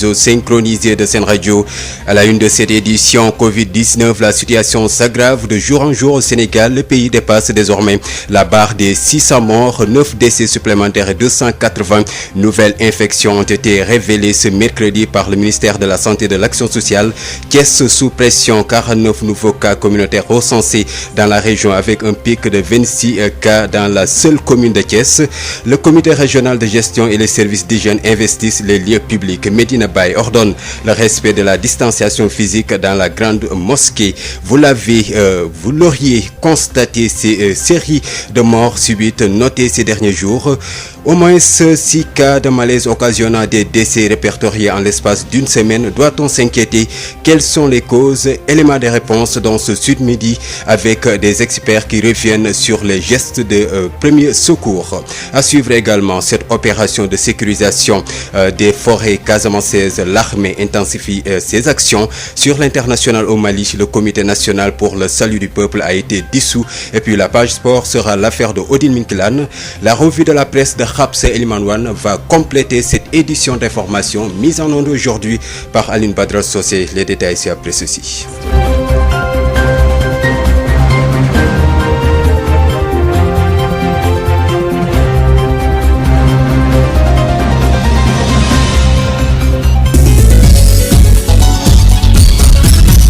réseau synchronisé de Sen Radio. À la une de cette édition Covid-19, la situation s'aggrave de jour en jour au Sénégal. Le pays dépasse désormais la barre des 600 morts, 9 décès supplémentaires et 280 nouvelles infections ont été révélées ce mercredi par le ministère de la Santé et de l'Action sociale. Thiès sous pression, 49 nouveaux cas communautaires recensés dans la région avec un pic de 26 cas dans la seule commune de Thiès. Le comité régional de gestion et les services d'hygiène investissent les lieux publics. Medina Baye ordonne le respect de la distanciation physique dans la grande mosquée. Vous l'auriez constaté, ces séries de morts subites notées ces derniers jours. Au moins 6 cas de malaise occasionnant des décès répertoriés en l'espace d'une semaine. Doit-on s'inquiéter? Quelles sont les causes? Éléments de réponse dans ce Sud Midi avec des experts qui reviennent sur les gestes de premier secours. À suivre également cette opération de sécurisation des forêts casamançaises. L'armée intensifie ses actions. Sur l'international au Mali, le comité national pour le salut du peuple a été dissous. Et puis la page sport sera l'affaire de Odile Minkilan. La revue de la presse de Rapse Elimanouane va compléter cette édition d'information mise en onde aujourd'hui par Aline Badra Sosé. Les détails c'est après ceci.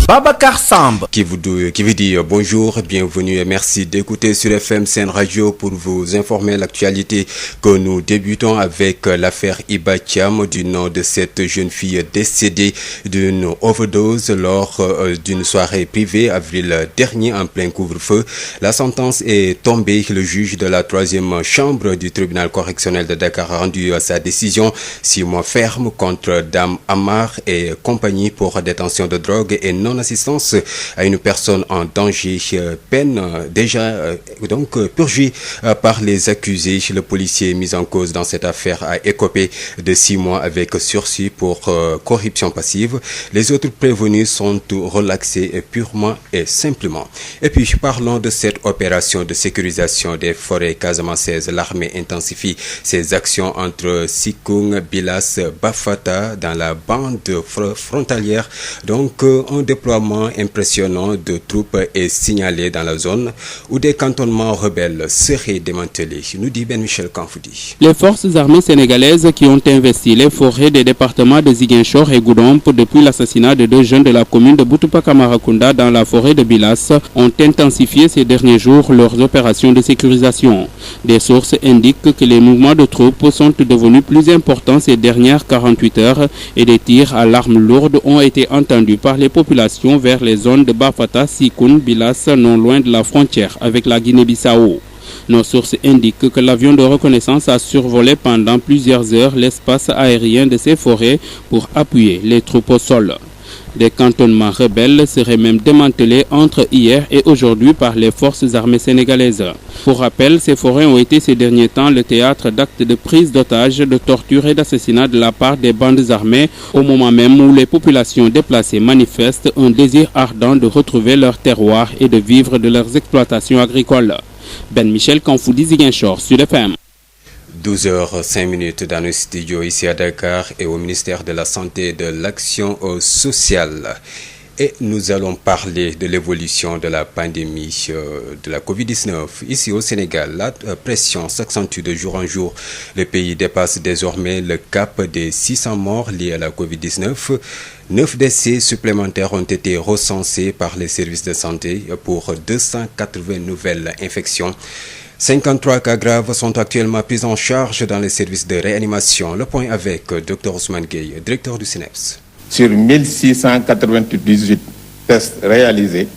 Babacar Samb qui vous dit bonjour, bienvenue et merci d'écouter sur FM Sen Radio pour vous informer l'actualité que nous débutons avec l'affaire Iba Thiam, du nom de cette jeune fille décédée d'une overdose lors d'une soirée privée avril dernier en plein couvre-feu. La sentence est tombée. Le juge de la 3e chambre du tribunal correctionnel de Dakar a rendu sa décision 6 mois ferme contre Dame Amar et compagnie pour détention de drogue et non-assistance à une personne en danger, peine déjà purgée par les accusés. Le policier mis en cause dans cette affaire a écopé de 6 mois avec sursis pour corruption passive. Les autres prévenus sont relaxés purement et simplement. Et puis parlons de cette opération de sécurisation des forêts casamançaises. L'armée intensifie ses actions entre Sikung, Bilas, Bafata dans la bande frontalière. Donc un déploiement impressionnant de troupes est signalé dans la zone où des cantonnements rebelles seraient démantelés, nous dit Ben Michel Kanfoudi. Les forces armées sénégalaises qui ont investi les forêts des départements de Ziguinchor et Goudomp depuis l'assassinat de 2 jeunes de la commune de Boutoupa-Kamarakunda dans la forêt de Bilas ont intensifié ces derniers jours leurs opérations de sécurisation. Des sources indiquent que les mouvements de troupes sont devenus plus importants ces dernières 48 heures et des tirs à l'arme lourde ont été entendus par les populations vers les zones de Bafata, Sikoun, Bilas, non loin de la frontière avec la Guinée-Bissau. Nos sources indiquent que l'avion de reconnaissance a survolé pendant plusieurs heures l'espace aérien de ces forêts pour appuyer les troupes au sol. Des cantonnements rebelles seraient même démantelés entre hier et aujourd'hui par les forces armées sénégalaises. Pour rappel, ces forêts ont été ces derniers temps le théâtre d'actes de prise d'otages, de torture et d'assassinat de la part des bandes armées au moment même où les populations déplacées manifestent un désir ardent de retrouver leur terroir et de vivre de leurs exploitations agricoles. Ben Michel Kanfoudi, Ziguinchor, Sud FM. 12h05 dans le studio ici à Dakar et au ministère de la Santé et de l'Action sociale. Et nous allons parler de l'évolution de la pandémie de la Covid-19. Ici au Sénégal, la pression s'accentue de jour en jour. Le pays dépasse désormais le cap des 600 morts liés à la Covid-19. 9 décès supplémentaires ont été recensés par les services de santé pour 280 nouvelles infections. 53 cas graves sont actuellement pris en charge dans les services de réanimation. Le point avec Dr Ousmane Gueye, directeur du SNEPS. Sur 1698 tests réalisés,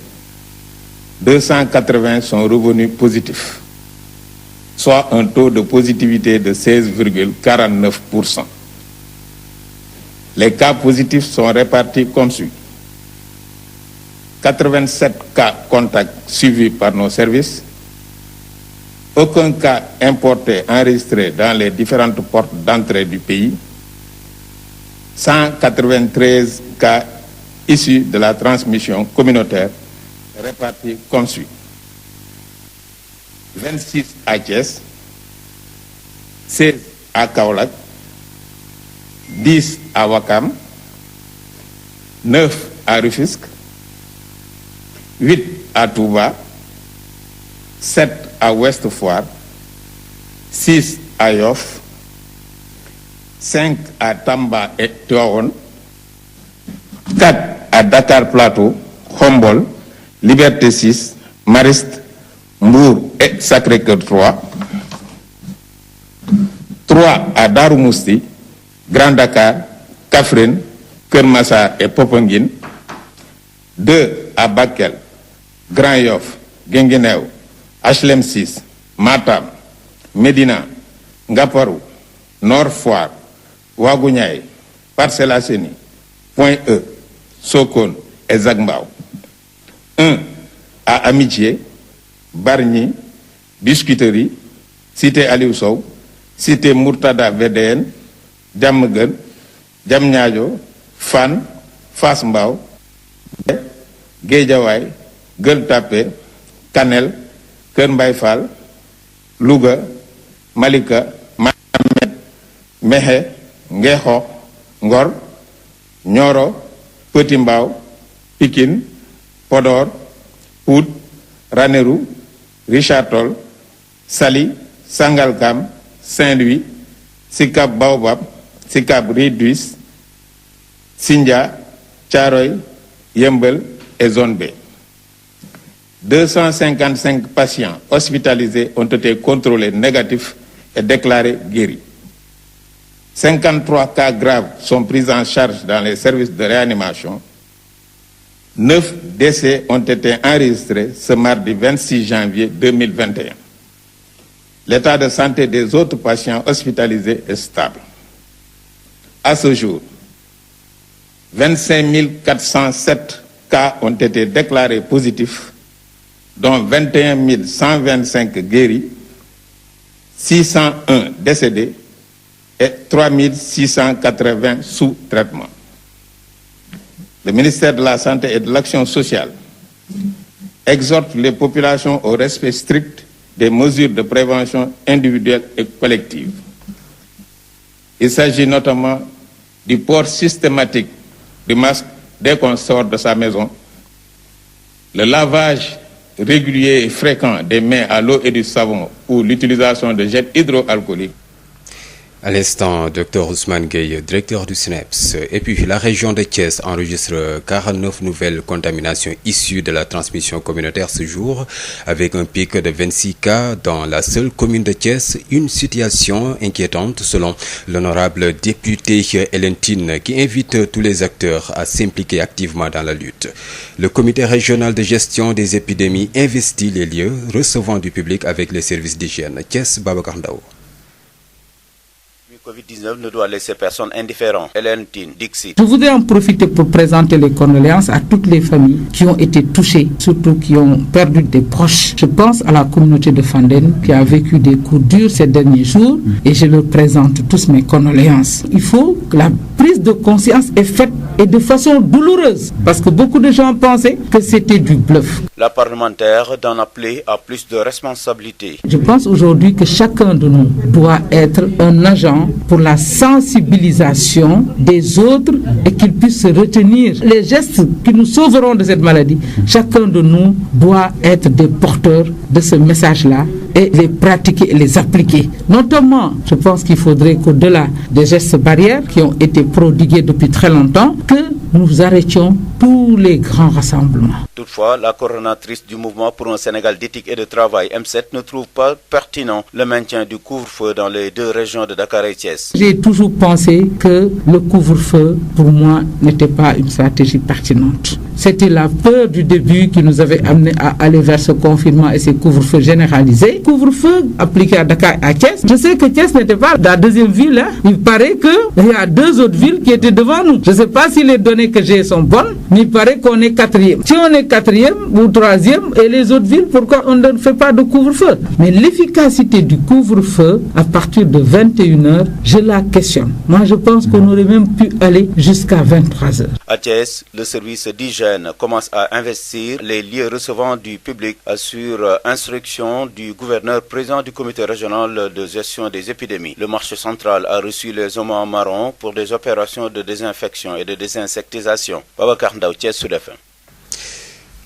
280 sont revenus positifs, soit un taux de positivité de 16,49%. Les cas positifs sont répartis comme suit. 87 cas contacts suivis par nos services, aucun cas importé enregistré dans les différentes portes d'entrée du pays, 193 cas issus de la transmission communautaire répartis comme suit. 26 à Thiès, 16 à Kaolack, 10 à Ouakam, 9 à Rufisque, 8 à Touba, 7 à Ouest Foire, 6 à Yoff, 5 à Tamba et Tivaouane, 4 à Dakar Plateau, Khombol, Liberté 6, Mariste, Mbour et Sacré-Cœur 3, 3 à Darou Mousti, Grand Dakar, Kaffrine, Keur Massar et Popenguine, 2 à Bakel, Grand Yoff, Guinguinéo, HLM 6, Matam, Médina, Ngaparou, Nord Foire, Ouagouniaye, Parcelles Assainies, Point-E, Sokone et Zac Mbao. 1 à Amitié, Bargny, Biscuiterie, Cité Aliou Sow, Cité Mourtada VDN, Diamaguène, Diamniadio, Fann, Fass Mbao, Guédiawaye, Gueule Tapée, Kanel, Keur Mbaye Fall, Louga, Malika, Mamet, Mékhé, Ngékho, Ngor, Nioro, Petit Mbao, Pikine, Podor, Pout, Ranérou, Richard Toll, Saly, Sangalkam, Saint-Louis, Sicap Baobab, Sicap Rydhiis, Sindia, Thiaroye, Yeumbeul et Zone B. 255 patients hospitalisés ont été contrôlés négatifs et déclarés guéris. 53 cas graves sont pris en charge dans les services de réanimation. 9 décès ont été enregistrés ce mardi 26 janvier 2021. L'état de santé des autres patients hospitalisés est stable. À ce jour, 25 407 cas ont été déclarés positifs, dont 21 125 guéris, 601 décédés et 3 680 sous traitement. Le ministère de la Santé et de l'Action sociale exhorte les populations au respect strict des mesures de prévention individuelle et collective. Il s'agit notamment du port systématique du masque dès qu'on sort de sa maison, le lavage régulier et fréquent des mains à l'eau et du savon ou l'utilisation de gel hydroalcoolique. À l'instant, Dr Ousmane Gueye, directeur du SNEIPS. Et puis, la région de Thiès enregistre 49 nouvelles contaminations issues de la transmission communautaire ce jour, avec un pic de 26 cas dans la seule commune de Thiès. Une situation inquiétante selon l'honorable député Hélène Tine, qui invite tous les acteurs à s'impliquer activement dans la lutte. Le comité régional de gestion des épidémies investit les lieux recevant du public avec les services d'hygiène. Thiès, Babacar Ndao. Covid-19 ne doit laisser personne indifférent. Hélène Tine, Dixit. Je voudrais en profiter pour présenter les condoléances à toutes les familles qui ont été touchées, surtout qui ont perdu des proches. Je pense à la communauté de Fandène qui a vécu des coups durs ces derniers jours et je leur présente tous mes condoléances. Il faut que la prise de conscience est faite et de façon douloureuse parce que beaucoup de gens pensaient que c'était du bluff. La parlementaire d'en appeler à plus de responsabilité. Je pense aujourd'hui que chacun de nous doit être un agent pour la sensibilisation des autres et qu'ils puissent se retenir les gestes qui nous sauveront de cette maladie. Chacun de nous doit être des porteurs de ce message-là et les pratiquer et les appliquer. Notamment, je pense qu'il faudrait qu'au-delà des gestes barrières qui ont été prodigués depuis très longtemps, que nous arrêtions tous les grands rassemblements. Toutefois, la coordonnatrice du mouvement pour un Sénégal d'éthique et de travail, M7, ne trouve pas pertinent le maintien du couvre-feu dans les deux régions de Dakar et Thiès. J'ai toujours pensé que le couvre-feu, pour moi, n'était pas une stratégie pertinente. C'était la peur du début qui nous avait amené à aller vers ce confinement et ce couvre-feu généralisé. Couvre-feu appliqué à Dakar et à Thiès. Je sais que Thiès n'était pas la deuxième ville. Il paraît qu'il y a deux autres villes qui étaient devant nous. Je ne sais pas si les données que j'ai sont bonnes, mais il paraît qu'on est quatrième. Si on est quatrième ou troisième, et les autres villes, pourquoi on ne fait pas de couvre-feu? Mais l'efficacité du couvre-feu à partir de 21h, je la questionne. Moi, je pense qu'on aurait même pu aller jusqu'à 23h. À Thiès, le service d'hygiène commence à investir les lieux recevant du public sur instruction du gouverneur président du comité régional de gestion des épidémies. Le marché central a reçu les hommes en marron pour des opérations de désinfection et de désinsectation désertisation. Babacar Ndaw, Thiès, Sud FM.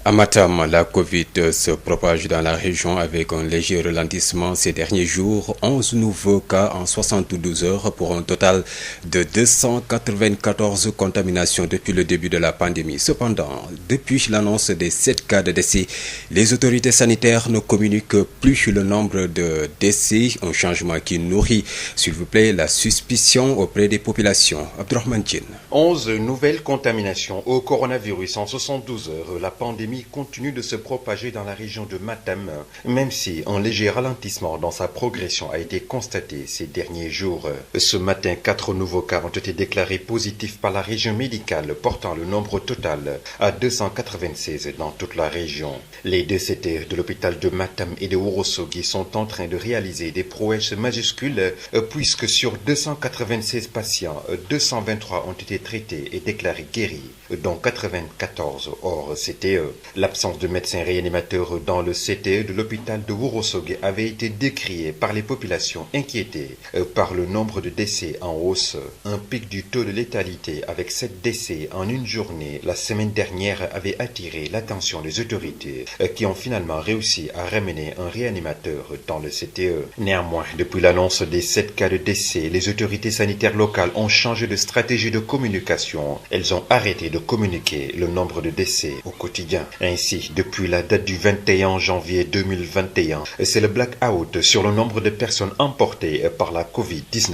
À Matam, la Covid se propage dans la région avec un léger ralentissement ces derniers jours. 11 nouveaux cas en 72 heures pour un total de 294 contaminations depuis le début de la pandémie. Cependant, depuis l'annonce des 7 cas de décès, les autorités sanitaires ne communiquent plus le nombre de décès, un changement qui nourrit, s'il vous plaît, la suspicion auprès des populations. Abdourahmane Djinn. 11 nouvelles contaminations au coronavirus en 72 heures. La pandémie continue de se propager dans la région de Matam, même si un léger ralentissement dans sa progression a été constaté ces derniers jours. Ce matin, 4 nouveaux cas ont été déclarés positifs par la région médicale, portant le nombre total à 296 dans toute la région. Les décédés de l'hôpital de Matam et de Ourossogui sont en train de réaliser des prouesses majuscules, puisque sur 296 patients, 223 ont été traités et déclarés guéris, dont 94 hors CTE. L'absence de médecins réanimateurs dans le CTE de l'hôpital de Ourossogui avait été décriée par les populations inquiétées par le nombre de décès en hausse. Un pic du taux de létalité avec 7 décès en une journée la semaine dernière avait attiré l'attention des autorités qui ont finalement réussi à ramener un réanimateur dans le CTE. Néanmoins, depuis l'annonce des 7 cas de décès, les autorités sanitaires locales ont changé de stratégie de communication. Elles ont arrêté de communiquer le nombre de décès au quotidien. Ainsi, depuis la date du 21 janvier 2021, c'est le blackout sur le nombre de personnes emportées par la Covid-19.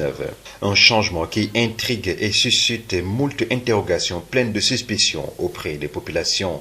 Un changement qui intrigue et suscite moult interrogations pleines de suspicions auprès des populations.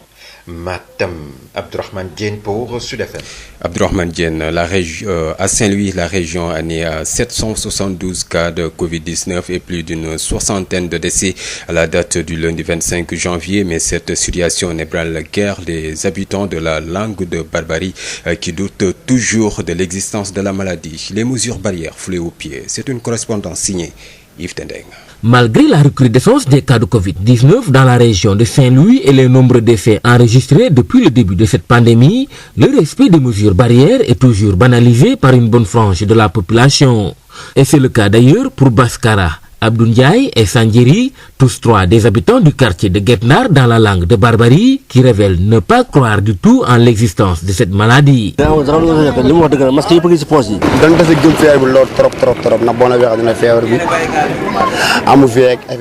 Matam, Abdourahmane Djinn pour Sud FM. Abdourahmane Djinn, à Saint-Louis, la région en est à 772 cas de Covid-19 et plus d'une soixantaine de décès à la date du lundi 25 janvier. Mais cette situation n'ébranle guère les habitants de la langue de Barbarie qui doutent toujours de l'existence de la maladie. Les mesures barrières foulées aux pieds. C'est une correspondance signée Yves Tendeng. Malgré la recrudescence des cas de Covid-19 dans la région de Saint-Louis et les nombreux décès enregistrés depuis le début de cette pandémie, le respect des mesures barrières est toujours banalisé par une bonne frange de la population. Et c'est le cas d'ailleurs pour Baskara, Abdou Ndiaye et Sandjeri, tous trois des habitants du quartier de Guetnar dans la langue de Barbarie, qui révèlent ne pas croire du tout en l'existence de cette maladie.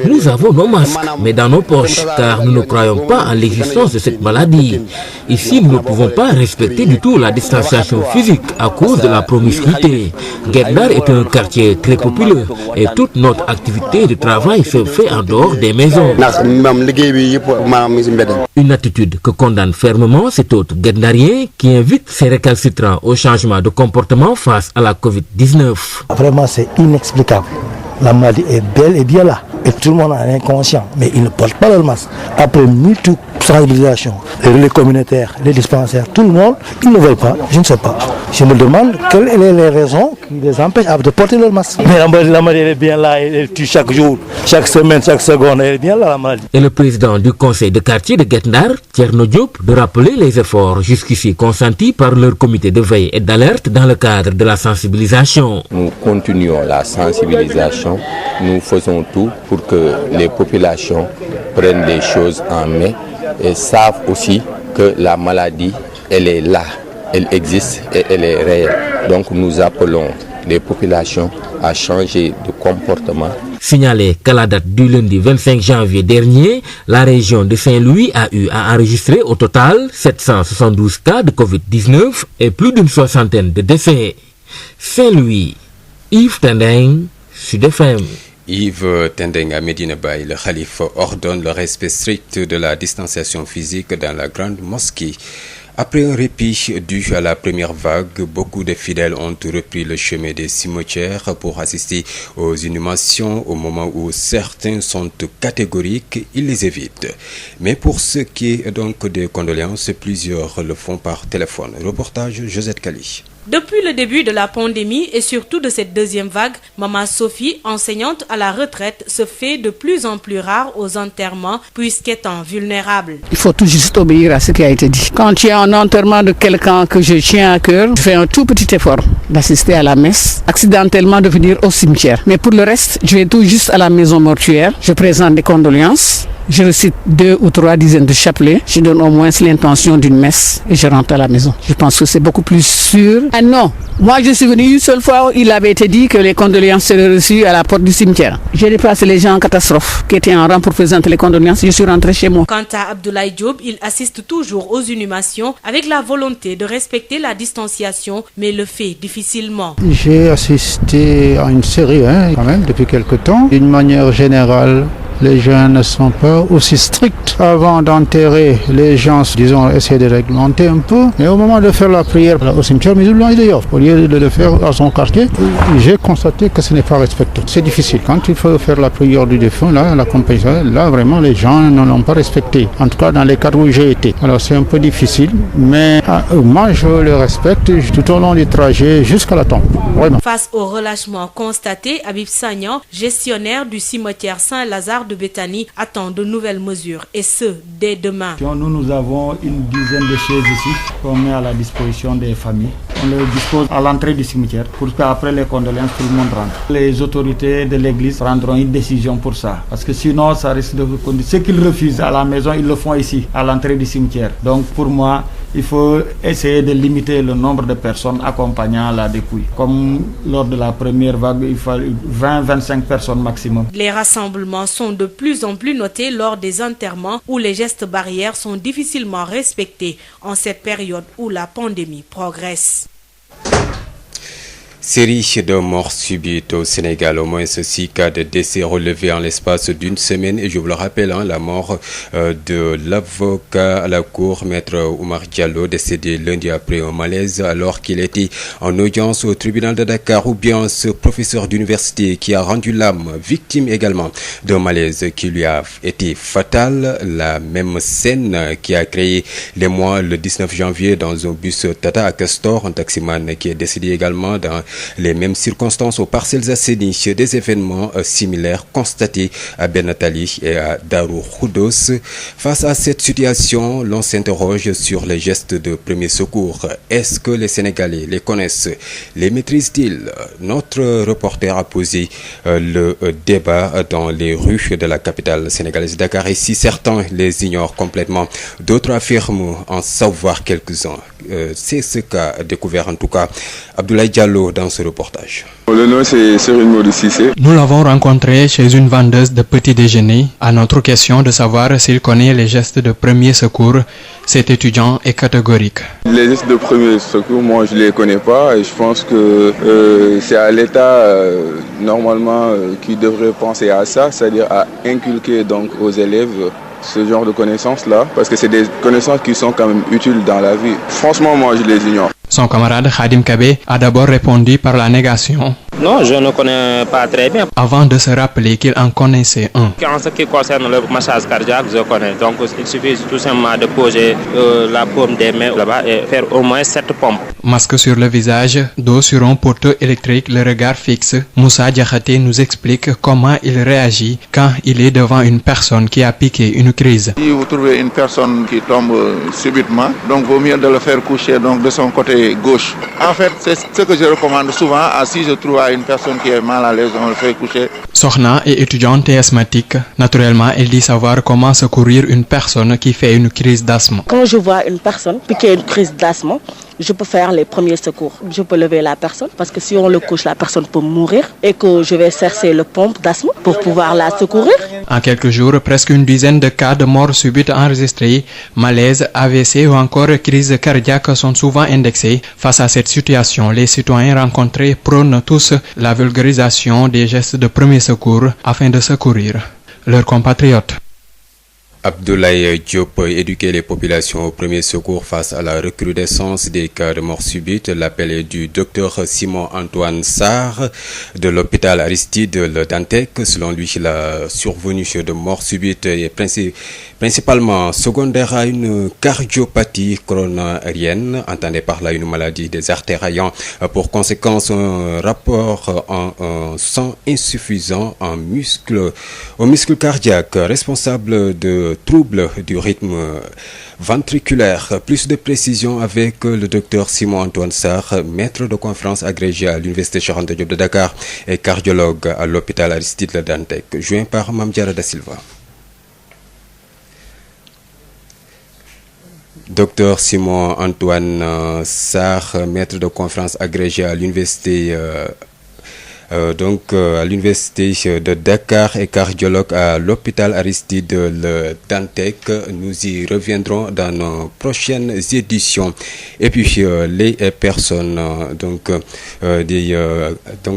Nous avons nos masques, mais dans nos poches, car nous ne croyons pas en l'existence de cette maladie. Ici, nous ne pouvons pas respecter du tout la distanciation physique à cause de la promiscuité. Guetnar est un quartier très populaire et toute notre activité de travail se fait en dehors des maisons. Une attitude que condamne fermement cet hôte guetnarien qui invite ses récalcitrants au changement de comportement face à la Covid-19. Vraiment, c'est inexplicable. La maladie est bel et bien là. Et tout le monde en est inconscient. Mais ils ne portent pas leur masque. Après multiples sensibilisations, les relais communautaires, les dispensaires, tout le monde, ils ne veulent pas. Je ne sais pas. Je me demande quelles sont les raisons qui les empêchent de porter leur masque. Mais la maladie est bien là. Elle tue chaque jour, chaque semaine, chaque seconde. Elle est bien là, la maladie. Et le président du conseil de quartier de Guetnar, Thierno Diop, de rappeler les efforts jusqu'ici consentis par leur comité de veille et d'alerte dans le cadre de la sensibilisation. Nous continuons la sensibilisation. Nous faisons tout pour que les populations prennent les choses en main et savent aussi que la maladie, elle est là, elle existe et elle est réelle. Donc nous appelons les populations à changer de comportement. Signalé qu'à la date du lundi 25 janvier dernier, la région de Saint-Louis a eu à enregistrer au total 772 cas de Covid-19 et plus d'une soixantaine de décès. Saint-Louis, Yves Tendeng, Sud FM. Yves Tendeng à Medina Baye, le khalife ordonne le respect strict de la distanciation physique dans la grande mosquée. Après un répit dû à la première vague, beaucoup de fidèles ont repris le chemin des cimetières pour assister aux inhumations. Au moment où certains sont catégoriques, ils les évitent. Mais pour ce qui est donc des condoléances, plusieurs le font par téléphone. Reportage Josette Kali. Depuis le début de la pandémie et surtout de cette deuxième vague, Maman Sophie, enseignante à la retraite, se fait de plus en plus rare aux enterrements puisqu'étant vulnérable. Il faut tout juste obéir à ce qui a été dit. Quand il y a un enterrement de quelqu'un que je tiens à cœur, je fais un tout petit effort d'assister à la messe, accidentellement de venir au cimetière. Mais pour le reste, je vais tout juste à la maison mortuaire, je présente des condoléances je récite 2 ou 3 dizaines de chapelets, je donne au moins l'intention d'une messe et je rentre à la maison. Je pense que c'est beaucoup plus sûr. Ah non, moi je suis venu une seule fois où il avait été dit que les condoléances seraient reçues à la porte du cimetière. J'ai déplacé les gens en catastrophe qui étaient en rang pour présenter les condoléances, je suis rentré chez moi. Quant à Abdoulaye Diop, il assiste toujours aux inhumations avec la volonté de respecter la distanciation, mais le fait difficilement. J'ai assisté à une série quand même depuis quelque temps. D'une manière générale, les gens ne sont pas aussi stricts. Avant d'enterrer, les gens, disons, essaient de réglementer un peu. Mais au moment de faire la prière au cimetière musulman de Yoff, au lieu de le faire à son quartier, j'ai constaté que ce n'est pas respecté. C'est difficile. Quand il faut faire la prière du défunt, là, la compagnie, là, vraiment, les gens ne l'ont pas respecté. En tout cas, dans les cadres où j'ai été. Alors, c'est un peu difficile, mais moi, je le respecte tout au long du trajet jusqu'à la tombe. Vraiment. Face au relâchement constaté, Habib Sagnan, gestionnaire du cimetière Saint-Lazare de Béthanie, attend de nouvelles mesures, et ce, dès demain. Nous avons une dizaine de chaises ici qu'on met à la disposition des familles. On les dispose à l'entrée du cimetière pour qu'après les condoléances, tout le monde rentre. Les autorités de l'église prendront une décision pour ça. Parce que sinon, ça risque de conduire. Ce qu'ils refusent à la maison, ils le font ici, à l'entrée du cimetière. Donc pour moi, il faut essayer de limiter le nombre de personnes accompagnant la dépouille. Comme lors de la première vague, il fallait 20-25 personnes maximum. Les rassemblements sont de plus en plus notés lors des enterrements où les gestes barrières sont difficilement respectés en cette période où la pandémie progresse. Série de morts subites au Sénégal, au moins 6 cas de décès relevés en l'espace d'une semaine. Et je vous le rappelle, la mort de l'avocat à la cour, maître Oumar Diallo, décédé lundi après un malaise alors qu'il était en audience au tribunal de Dakar, ou bien ce professeur d'université qui a rendu l'âme, victime également d'un malaise qui lui a été fatal. La même scène qui a créé l'émoi le 19 janvier dans un bus Tata à Castor, un taximan qui est décédé également dans les mêmes circonstances aux Parcelles Assainies. Des événements similaires constatés à Benatali et à Darou Khoudoss. Face à cette situation, l'on s'interroge sur les gestes de premier secours. Est-ce que les Sénégalais les connaissent? Les maîtrisent-ils? Notre reporter a posé le débat dans les rues de la capitale sénégalaise Dakar. Et si certains les ignorent complètement, d'autres affirment en savoir quelques-uns. C'est ce qu'a découvert en tout cas Abdoulaye Diallo dans ce reportage. Le nom c'est Serigne Modou Cissé. Nous l'avons rencontré chez une vendeuse de petit déjeuner. À notre question de savoir s'il connaît les gestes de premier secours, cet étudiant est catégorique. Les gestes de premier secours, moi je les connais pas et je pense que c'est à l'État normalement qui devrait penser à ça, c'est-à-dire à inculquer donc aux élèves ce genre de connaissances-là, parce que c'est des connaissances qui sont quand même utiles dans la vie. Franchement, moi, je les ignore. Son camarade Khadim Kabé a d'abord répondu par la négation. Non, je ne connais pas très bien. Avant de se rappeler qu'il en connaissait un. En ce qui concerne le massage cardiaque, je connais. Donc, il suffit tout simplement de poser la paume des mains là-bas et faire au moins 7 pompes. Masque sur le visage, dos sur un poteau électrique, le regard fixe, Moussa Diakhaté nous explique comment il réagit quand il est devant une personne qui a piqué une crise. Si vous trouvez une personne qui tombe subitement, donc vaut mieux de le faire coucher donc de son côté gauche. En fait, c'est ce que je recommande souvent. Si je trouve une personne qui est mal à l'aise, on le fait coucher. Sokhna est étudiante et asthmatique. Naturellement, elle dit savoir comment secourir une personne qui fait une crise d'asthme. Quand je vois une personne piquer une crise d'asthme, je peux faire les premiers secours. Je peux lever la personne parce que si on le couche, la personne peut mourir et que je vais chercher le pompe d'asthme pour pouvoir la secourir. En quelques jours, presque une dizaine de cas de mort subite enregistrés. Malaise, AVC ou encore crise cardiaque sont souvent indexés. Face à cette situation, les citoyens rencontrés prônent tous la vulgarisation des gestes de premier secours afin de secourir leurs compatriotes. Abdoulaye Diop, éduquer les populations au premier secours face à la recrudescence des cas de mort subite. L'appel est du docteur Simon-Antoine Sarr de l'hôpital Aristide Le Dantec. Selon lui, la survenue de mort subite est principalement secondaire à une cardiopathie coronarienne, entendez par là une maladie des artères ayant pour conséquence un rapport en sang insuffisant au muscle cardiaque, responsable de troubles du rythme ventriculaire. Plus de précisions avec le docteur Simon-Antoine Sarr, maître de conférence agrégé à l'Université Cheikh Anta Diop de Dakar et cardiologue à l'hôpital Aristide Le Dantec, joint par Mame Diarra Da Silva. Docteur Simon Antoine Sarr, maître de conférence agrégé à l'université à l'université de Dakar et cardiologue à l'hôpital Aristide Le Dantec. Nous y reviendrons dans nos prochaines éditions. Et puis les personnes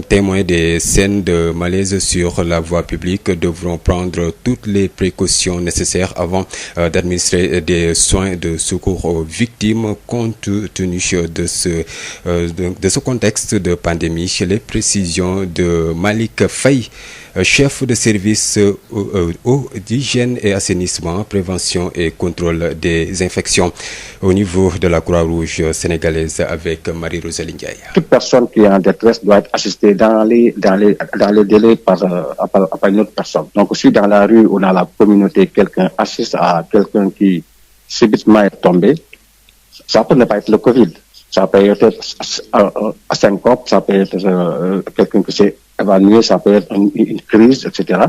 témoins des scènes de malaise sur la voie publique devront prendre toutes les précautions nécessaires avant d'administrer des soins de secours aux victimes compte tenu de ce contexte de pandémie. Les précisions de Malik Faye, chef de service d'hygiène et assainissement, prévention et contrôle des infections au niveau de la Croix-Rouge sénégalaise avec Marie-Rosalie Ndiaye. Toute personne qui est en détresse doit être assistée dans les délais par une autre personne. Donc si dans la rue ou dans la communauté quelqu'un assiste à quelqu'un qui subitement est tombé, ça peut ne pas être le Covid. Ça peut être à syncope, ça peut être quelqu'un qui s'est évanoui, ça peut être une crise, etc.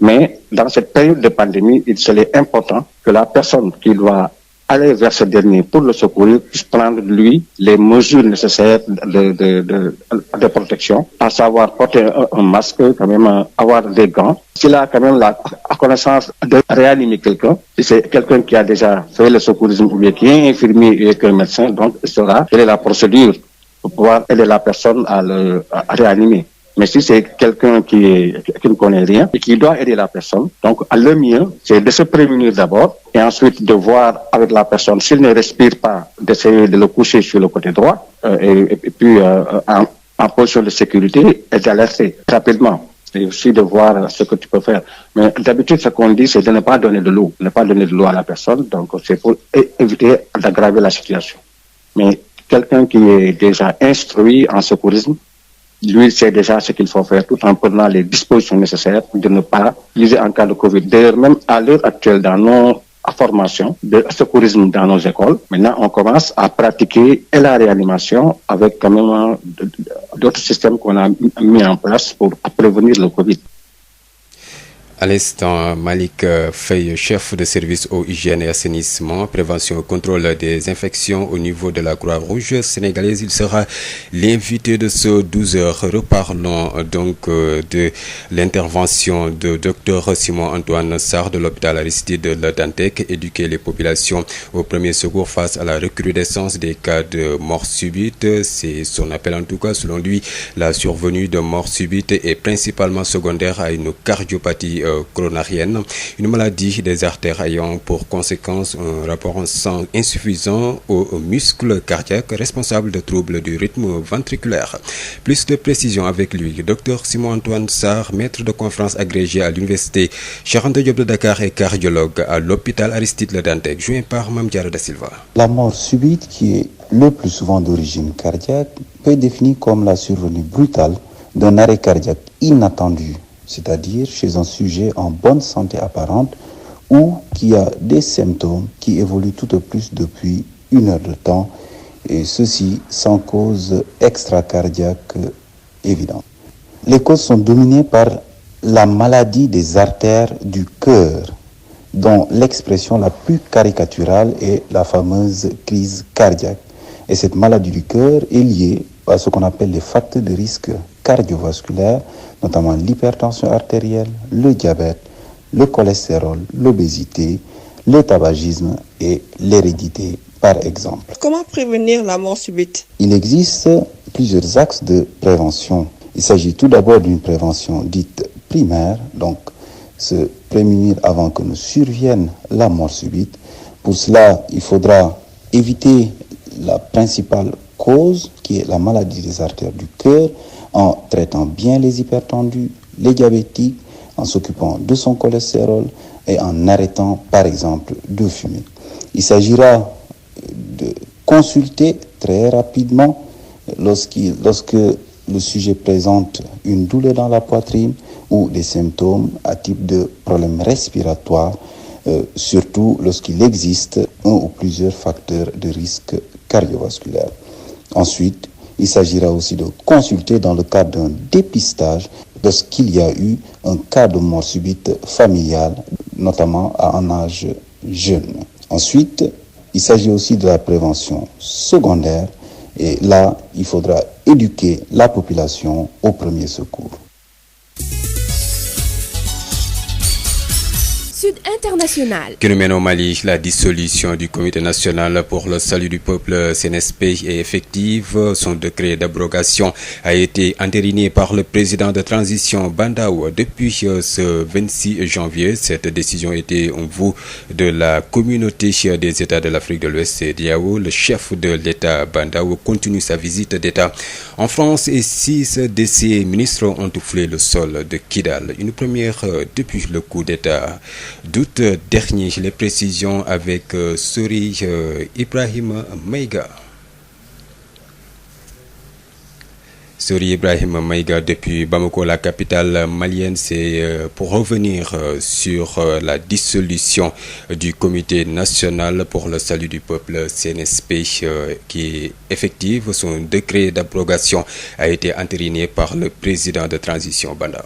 Mais dans cette période de pandémie, il serait important que la personne qui doit aller vers ce dernier pour le secourir puisse prendre de lui les mesures nécessaires de protection, à savoir porter un masque, quand même avoir des gants. S'il a quand même la connaissance de réanimer quelqu'un, si c'est quelqu'un qui a déjà fait le secourisme ou bien qui est infirmier et qui est médecin, donc il saura quelle est la procédure pour pouvoir aider la personne à réanimer. Mais si c'est quelqu'un qui ne connaît rien et qui doit aider la personne, donc le mieux, c'est de se prémunir d'abord et ensuite de voir avec la personne, s'il ne respire pas, d'essayer de le coucher sur le côté droit et puis en position de sécurité et d'alerter rapidement. Et aussi de voir ce que tu peux faire. Mais d'habitude, ce qu'on dit, c'est de ne pas donner de l'eau. Ne pas donner de l'eau à la personne, donc c'est pour éviter d'aggraver la situation. Mais quelqu'un qui est déjà instruit en secourisme, lui sait déjà ce qu'il faut faire tout en prenant les dispositions nécessaires de ne pas utiliser en cas de Covid. D'ailleurs, même à l'heure actuelle, dans nos formations de secourisme dans nos écoles, maintenant on commence à pratiquer la réanimation avec quand même d'autres systèmes qu'on a mis en place pour prévenir le Covid. À l'instant, Malik Faye, chef de service eau, hygiène et assainissement, prévention et contrôle des infections au niveau de la Croix-Rouge sénégalaise. Il sera l'invité de ce 12h. Reparlons donc de l'intervention de Dr Simon Antoine Sarr de l'hôpital Aristide Le Dantec, éduquer les populations au premier secours face à la recrudescence des cas de mort subite. C'est son appel en tout cas. Selon lui, la survenue de mort subite est principalement secondaire à une cardiopathie coronarienne, une maladie des artères ayant pour conséquence un rapport en sang insuffisant aux muscles cardiaques responsable de troubles du rythme ventriculaire. Plus de précision avec lui, Dr Simon Antoine Sarr, maître de conférence agrégé à l'université Cheikh Anta Diop de Dakar et cardiologue à l'hôpital Aristide Le Dantec, joint par Mame Diarra Da Silva. La mort subite, qui est le plus souvent d'origine cardiaque, peut être définie comme la survenue brutale d'un arrêt cardiaque inattendu, c'est-à-dire chez un sujet en bonne santé apparente ou qui a des symptômes qui évoluent tout au plus depuis 1 heure de temps, et ceci sans cause extracardiaque évidente. Les causes sont dominées par la maladie des artères du cœur, dont l'expression la plus caricaturale est la fameuse crise cardiaque. Et cette maladie du cœur est liée à ce qu'on appelle les facteurs de risque cardiovasculaires, notamment l'hypertension artérielle, le diabète, le cholestérol, l'obésité, le tabagisme et l'hérédité, par exemple. Comment prévenir la mort subite? Il existe plusieurs axes de prévention. Il s'agit tout d'abord d'une prévention dite primaire, donc se prémunir avant que ne survienne la mort subite. Pour cela, il faudra éviter la principale cause, qui est la maladie des artères du cœur, en traitant bien les hypertendus, les diabétiques, en s'occupant de son cholestérol et en arrêtant, par exemple, de fumer. Il s'agira de consulter très rapidement lorsque le sujet présente une douleur dans la poitrine ou des symptômes à type de problème respiratoire, surtout lorsqu'il existe un ou plusieurs facteurs de risque cardiovasculaire. Ensuite, il s'agira aussi de consulter dans le cadre d'un dépistage lorsqu'il y a eu un cas de mort subite familiale, notamment à un âge jeune. Ensuite, Il s'agit aussi de la prévention secondaire et là, il faudra éduquer la population au premier secours. Sud International. Qui nous mène au Mali, la dissolution du Comité national pour le salut du peuple CNSP est effective. Son décret d'abrogation a été entériné par le président de transition Bandaou depuis ce 26 janvier. Cette décision était en vue de la communauté des États de l'Afrique de l'Ouest et d'Iao. Le chef de l'État Bandaou continue sa visite d'État en France et 6 de ses ministres ont toufflé le sol de Kidal. Une première depuis le coup d'État d'août dernier. Les précisions avec Sori Ibrahim Maïga. Sori Ibrahim Maïga depuis Bamako, la capitale malienne, c'est pour revenir sur la dissolution du Comité national pour le salut du peuple CNSP qui est effective. Son décret d'abrogation a été entériné par le président de transition Bandaou.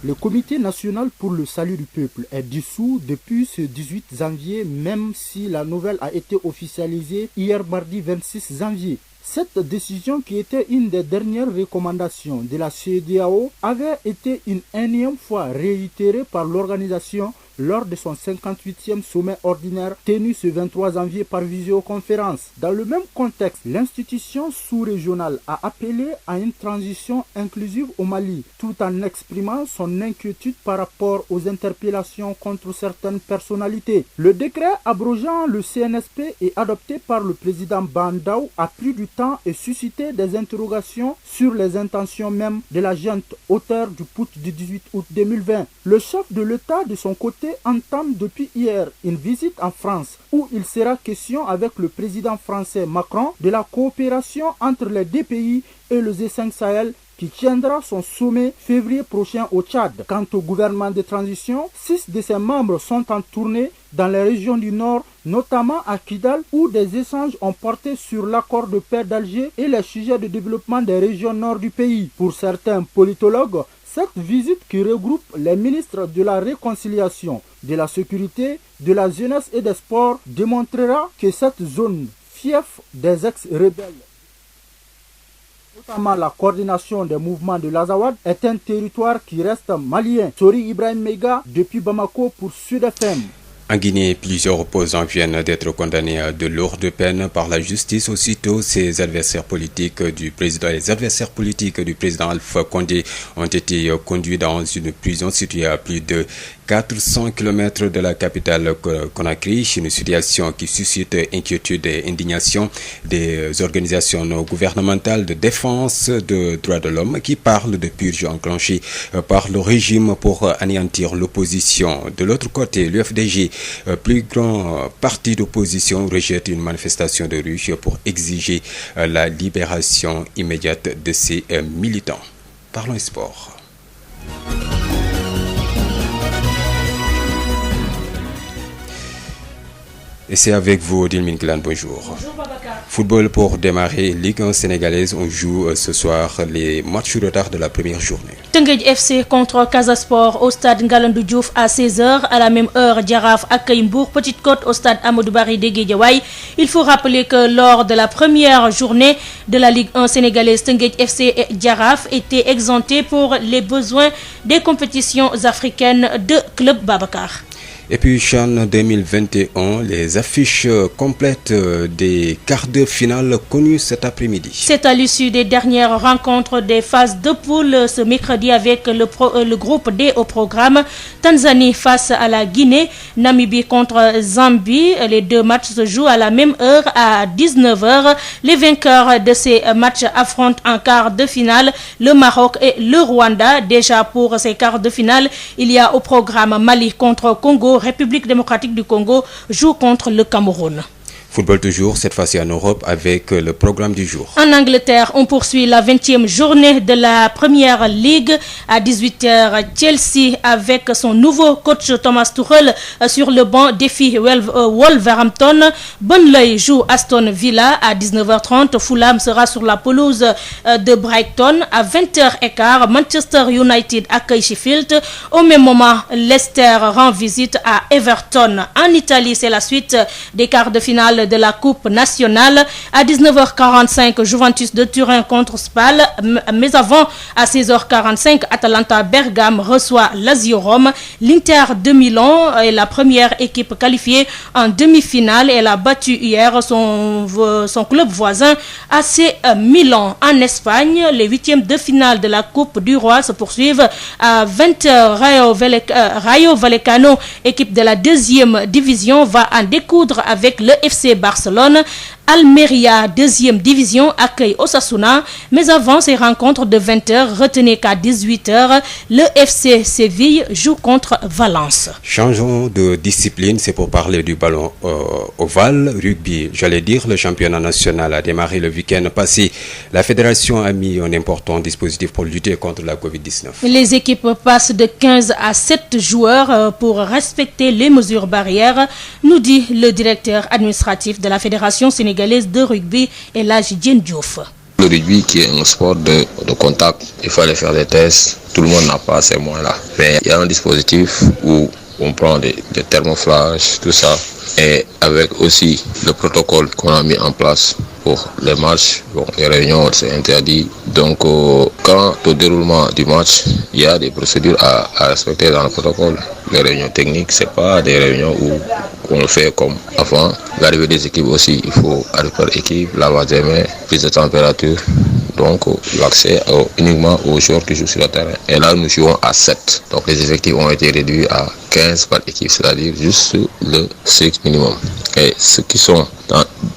Le Comité national pour le salut du peuple est dissous depuis ce 18 janvier, même si la nouvelle a été officialisée hier mardi 26 janvier. Cette décision, qui était une des dernières recommandations de la CEDEAO, avait été une énième fois réitérée par l'organisation lors de son 58e sommet ordinaire tenu ce 23 janvier par visioconférence. Dans le même contexte, l'institution sous-régionale a appelé à une transition inclusive au Mali, tout en exprimant son inquiétude par rapport aux interpellations contre certaines personnalités. Le décret abrogeant le CNSP et adopté par le président Bandaou a pris du temps et suscité des interrogations sur les intentions même de la junte auteur du putsch du 18 août 2020. Le chef de l'État, de son côté, entame depuis hier une visite en France où il sera question avec le président français Macron de la coopération entre les deux pays et le G5 Sahel qui tiendra son sommet février prochain au Tchad. Quant au gouvernement de transition, 6 de ses membres sont en tournée dans les régions du Nord, notamment à Kidal, où des échanges ont porté sur l'accord de paix d'Alger et les sujets de développement des régions nord du pays. Pour certains politologues, cette visite qui regroupe les ministres de la réconciliation, de la sécurité, de la jeunesse et des sports démontrera que cette zone, fief des ex-rebelles, notamment la coordination des mouvements de l'Azawad, est un territoire qui reste malien. Sori Ibrahim Maïga depuis Bamako pour Sud FM. En Guinée, plusieurs opposants viennent d'être condamnés à de lourdes peines par la justice. Aussitôt, les adversaires politiques du président Alpha Condé ont été conduits dans une prison située à plus de 400 km de la capitale Conakry, une situation qui suscite inquiétude et indignation des organisations non gouvernementales de défense des droits de l'homme qui parlent de purges enclenchées par le régime pour anéantir l'opposition. De l'autre côté, l'UFDG, plus grand parti d'opposition, rejette une manifestation de rue pour exiger la libération immédiate de ses militants. Parlons sport. Et c'est avec vous, Odile Minklan, bonjour. Bonjour Babacar. Football pour démarrer, Ligue 1 sénégalaise, on joue ce soir les matchs retard de la première journée. Teungueth FC contre Casa Sport au stade Ngalandou Diouf à 16h. À la même heure, Jaraaf accueille Mbour Petite Côte au stade Amadou Barry de Guédiawaye. Il faut rappeler que lors de la première journée de la Ligue 1 sénégalaise, Teungueth FC et Jaraaf étaient exemptés pour les besoins des compétitions africaines de club Babacar. Et puis CHAN 2021, les affiches complètes des quarts de finale connues cet après-midi. C'est à l'issue des dernières rencontres des phases de poule ce mercredi avec le groupe D au programme. Tanzanie face à la Guinée, Namibie contre Zambie. Les deux matchs se jouent à la même heure à 19h. Les vainqueurs de ces matchs affrontent en quart de finale le Maroc et le Rwanda. Déjà pour ces quarts de finale, il y a au programme Mali contre Congo. République démocratique du Congo joue contre le Cameroun. Football toujours, cette fois-ci en Europe, avec le programme du jour. En Angleterre, on poursuit la 20e journée de la Première Ligue. À 18h, Chelsea, avec son nouveau coach Thomas Tuchel sur le banc, défie Wolverhampton. Burnley joue Aston Villa. À 19h30, Fulham sera sur la pelouse de Brighton. À 20h15, Manchester United accueille Sheffield. Au même moment, Leicester rend visite à Everton. En Italie, c'est la suite des quarts de finale finale de la Coupe nationale. À 19h45, Juventus de Turin contre Spal. Mais avant, à 16h45, Atalanta Bergame reçoit Lazio Rome. L'Inter de Milan est la première équipe qualifiée en demi-finale. Elle a battu hier son club voisin AC Milan. En Espagne, les huitièmes de finale de la Coupe du Roi se poursuivent à 20h. Rayo Vallecano, équipe de la deuxième division, va en découdre avec le FC Barcelone. Almeria, deuxième division, accueille Osasuna. Mais avant ces rencontres de 20h, retenez qu'à 18h, le FC Séville joue contre Valence. Changeons de discipline, c'est pour parler du ballon ovale, rugby. J'allais dire, le championnat national a démarré le week-end passé. La fédération a mis un important dispositif pour lutter contre la Covid-19. Les équipes passent de 15 à 7 joueurs pour respecter les mesures barrières, nous dit le directeur administratif de la fédération sénégalaise de rugby, Elhadji Diène Diouf. Le rugby qui est un sport de contact, il fallait faire des tests, tout le monde n'a pas ces moyens-là. Mais il y a un dispositif où on prend des thermoflages, tout ça, et avec aussi le protocole qu'on a mis en place pour les matchs. Bon, les réunions, c'est interdit. Donc, quand au déroulement du match, il y a des procédures à respecter dans le protocole. Les réunions techniques, c'est pas des réunions où on le fait comme avant. L'arrivée des équipes aussi, il faut arriver par équipe, lavage des mains, prise de température. Donc, l'accès uniquement aux joueurs qui jouent sur le terrain. Et là, nous jouons à 7. Donc, les effectifs ont été réduits à 15 par équipe, c'est-à-dire juste le strict minimum. Et ceux qui sont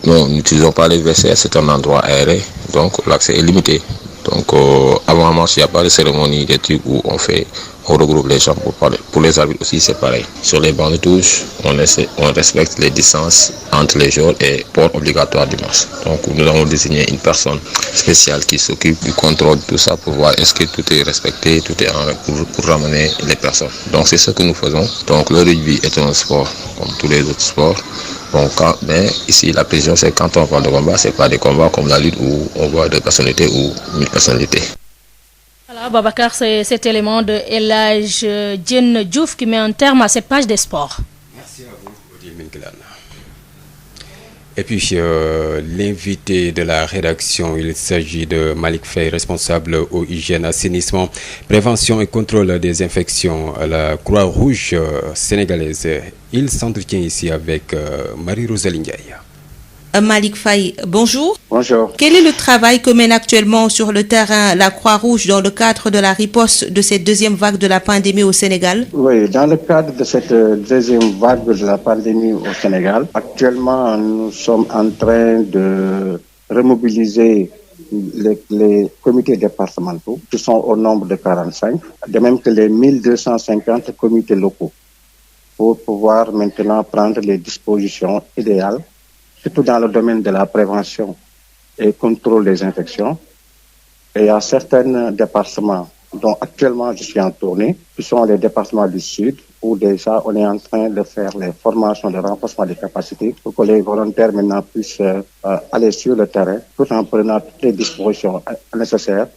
nous n'utilisons pas les WC, c'est un endroit aéré, donc l'accès est limité. Donc, avant un match, il n'y a pas de cérémonie, des trucs où on regroupe les gens pour parler. Pour les arbitres aussi, c'est pareil. Sur les bancs de touche, on respecte les distances entre les joueurs et port obligatoire du match. Donc, nous avons désigné une personne spéciale qui s'occupe du contrôle de tout ça pour voir est-ce que tout est respecté, tout est en règle pour ramener les personnes. Donc, c'est ce que nous faisons. Donc, le rugby est un sport comme tous les autres sports. Bon, mais ici, la précision, c'est quand on parle de combat, c'est pas des combats comme la lutte où on voit 2 personnalités ou 1000 personnalités. Voilà, Babacar, c'est cet élément de Elhadji Diène Diouf qui met un terme à cette page des sports. Merci à vous, Odile Minkelan. Et puis, l'invité de la rédaction, il s'agit de Malick Faye, responsable au hygiène, assainissement, prévention et contrôle des infections à la Croix-Rouge sénégalaise. Il s'entretient ici avec Marie-Rosalie Ndiaye. Malick Faye, bonjour. Bonjour. Quel est le travail que mène actuellement sur le terrain la Croix-Rouge dans le cadre de la riposte de cette deuxième vague de la pandémie au Sénégal? Oui, dans le cadre de cette deuxième vague de la pandémie au Sénégal, actuellement nous sommes en train de remobiliser les comités départementaux qui sont au nombre de 45, de même que les 1250 comités locaux pour pouvoir maintenant prendre les dispositions idéales, surtout dans le domaine de la prévention et contrôle des infections. Et il y a certains départements dont actuellement je suis en tournée, qui sont les départements du Sud, où déjà on est en train de faire les formations de renforcement des capacités pour que les volontaires maintenant puissent aller sur le terrain, tout en prenant toutes les dispositions nécessaires,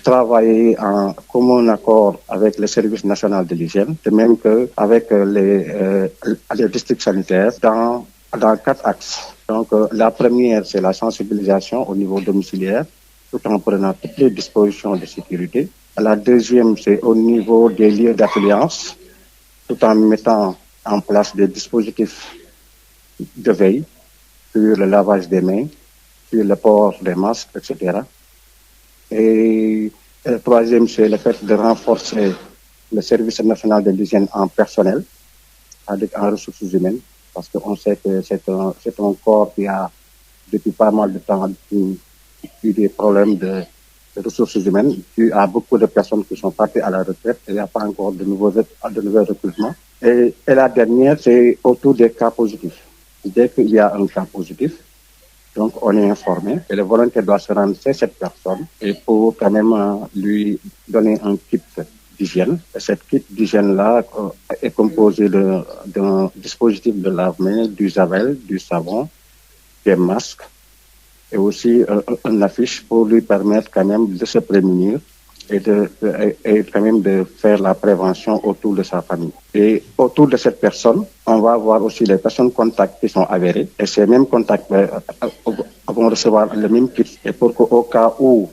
travailler en commun accord avec le service national de l'hygiène, de même qu'avec les districts sanitaires dans 4 axes. Donc, la première, c'est la sensibilisation au niveau domiciliaire, tout en prenant toutes les dispositions de sécurité. La deuxième, c'est au niveau des lieux d'affluence, tout en mettant en place des dispositifs de veille sur le lavage des mains, sur le port des masques, etc. Et le troisième, c'est le fait de renforcer le service national de l'hygiène en personnel, avec en ressources humaines, parce qu'on sait que c'est un corps qui a, depuis pas mal de temps, eu des problèmes de ressources humaines. Il y a beaucoup de personnes qui sont parties à la retraite et il n'y a pas encore de nouveaux recrutements. Et la dernière, c'est autour des cas positifs. Dès qu'il y a un cas positif, donc on est informé et le volontaire doit se rendre chez cette personne et pour quand même lui donner un kit d'hygiène. Cette kit d'hygiène-là est composée d'un dispositif de lave-mains, du javel, du savon, des masques et aussi une affiche pour lui permettre quand même de se prémunir et quand même de faire la prévention autour de sa famille. Et autour de cette personne, on va avoir aussi les personnes contacts qui sont avérées. Et ces mêmes contacts vont recevoir le même kit. Et pour qu'au cas où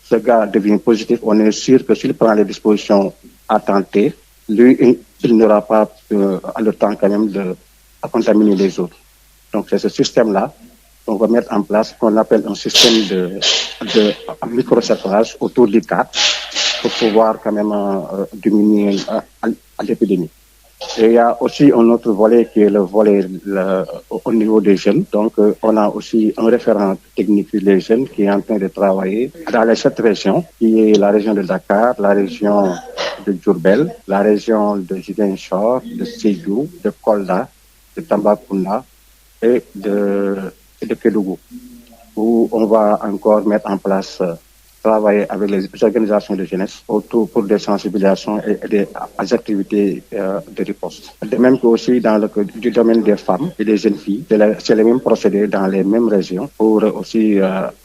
ce gars devient positif, on est sûr que s'il prend les dispositions à tenter, lui, il n'aura pas le temps quand même de contaminer les autres. Donc c'est ce système-là qu'on va mettre en place, qu'on appelle un système de microceptage autour du cas pour pouvoir quand même diminuer l'épidémie. Et il y a aussi un autre volet qui est le volet au niveau des jeunes. Donc on a aussi un référent technique sur les jeunes qui est en train de travailler dans les 7 régions, qui est la région de Dakar, la région de Diourbel, la région de Ziguinchor, de Sédhiou, de Kolda, de Tambacounda et de Kédougou, où on va encore mettre en place, travailler avec les organisations de jeunesse autour pour des sensibilisations et des activités de riposte. De même que aussi dans du domaine des femmes et des jeunes filles, c'est les mêmes procédés dans les mêmes régions pour aussi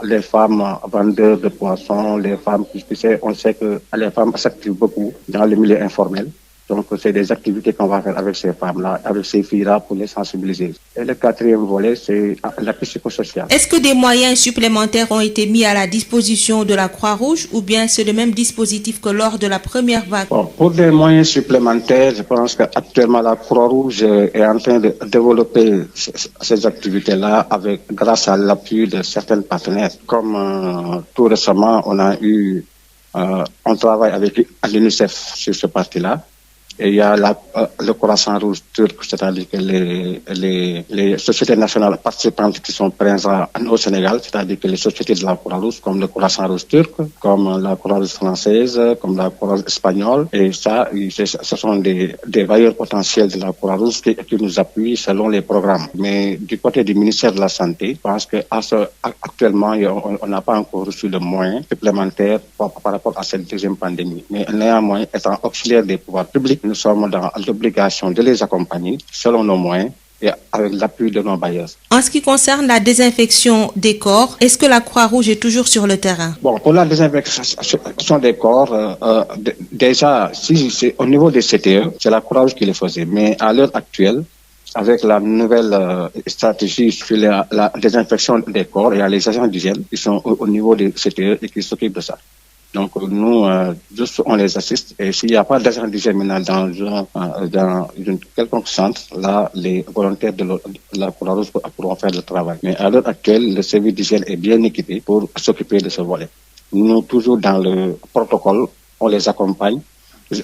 les femmes vendeurs de poissons, les femmes qui on sait que les femmes s'activent beaucoup dans le milieu informel. Donc, c'est des activités qu'on va faire avec ces femmes-là, avec ces filles-là pour les sensibiliser. Et le 4e volet, c'est la psychosociale. Est-ce que des moyens supplémentaires ont été mis à la disposition de la Croix-Rouge ou bien c'est le même dispositif que lors de la première vague? Bon, pour des moyens supplémentaires, je pense qu'actuellement la Croix-Rouge est en train de développer ces activités-là grâce à l'appui de certains partenaires. Comme tout récemment, on travaille avec l'UNICEF sur ce parti-là. Et il y a le Croissant Rouge turc, c'est-à-dire que les sociétés nationales participantes qui sont présentes au Sénégal, c'est-à-dire que les sociétés de la Croix-Rouge, comme le Croissant Rouge turc, comme la Croix-Rouge française, comme la Croix-Rouge espagnole. Et ça, ce sont des bailleurs potentiels de la Croix-Rouge qui nous appuient selon les programmes. Mais du côté du ministère de la Santé, je pense qu'actuellement, on n'a pas encore reçu de moyens supplémentaires par rapport à cette deuxième pandémie. Mais néanmoins, étant auxiliaire des pouvoirs publics, nous sommes dans l'obligation de les accompagner selon nos moyens et avec l'appui de nos bailleurs. En ce qui concerne la désinfection des corps, est-ce que la Croix-Rouge est toujours sur le terrain? Bon, pour la désinfection des corps, déjà, si c'est au niveau des CTE, c'est la Croix-Rouge qui le faisait. Mais à l'heure actuelle, avec la nouvelle stratégie sur la désinfection des corps, il y a les agents d'hygiène qui sont au niveau des CTE et qui s'occupent de ça. Donc nous, juste on les assiste et s'il n'y a pas d'agent d'hygiène maintenant dans une quelconque centre, là les volontaires de la Croix-Rouge pourront faire le travail. Mais à l'heure actuelle, le service d'hygiène est bien équipé pour s'occuper de ce volet. Nous, toujours dans le protocole, on les accompagne